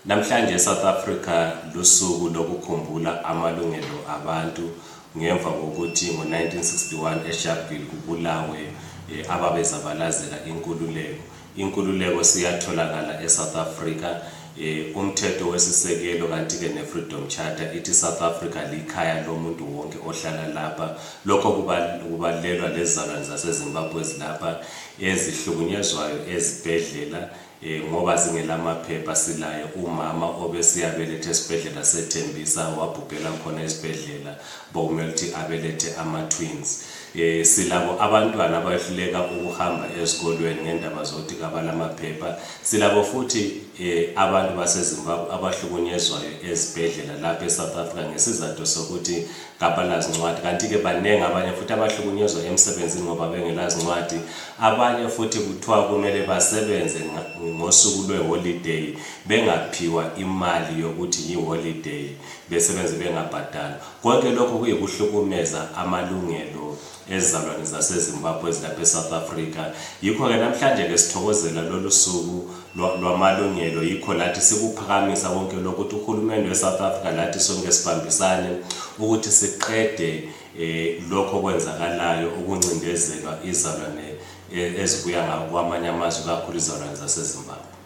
Namhlanje South Africa lusuku lokukhumbula amalungelo abantu ngemva kokuthi ngo1961 eSharpeville kubulawe ababezabalazela inkululeko. Inkululeko siyatholakala eSouth Africa. Umthetho wesisekelo kanti ke neFreedom Charter ithi South Africa likhaya lomuntu wonke ohlala lapha. Lokho kubalelwa lezizalwane zaseZimbabwe ezilapha ezihlukunyezwayo ezibhedlela ngoba zingelamaphepha. Silaye umama obesiyabelethe esibhedlela seThembisa wabhubhela khona esibhedlela bokumele ukuthi abelethe ama-twins. Silabo abantwana abahluleka ukuhamba ezikolweni ngendaba zokuthi kabalamaphepha. Silabo futhi abantu baseZimbabwe abahlukunyezwayo ezibhedlela lapha eSouth Africa ngesizathu sokuthi kabalazincwadi, kanti ke banenge abanye futhi abahlukunyezwa emsebenzini ngoba bengelazincwadi. Abanye futhi kuthiwa kumele basebenze ngosuku lweholiday bengaphiwa imali yokuthi yiholiday, besebenze bengabhadala. Konke lokho kuyikuhlukumeza amalungelo ezizalwane zaseZimbabwe ezilapha eSouth Africa. Yikho ke namhlanje ke sithokozela lolu suku lwamalungelo. Yikho lathi sikuphakamisa konke lokuthi uhulumeni weSouth Africa lathi sonke sibambisane ukuthi siqede lokho kwenzakalayo ukuncindezelwa izizalwane ezibuya kwamanye amazwe kakhulu izizalwane zaseZimbabwe.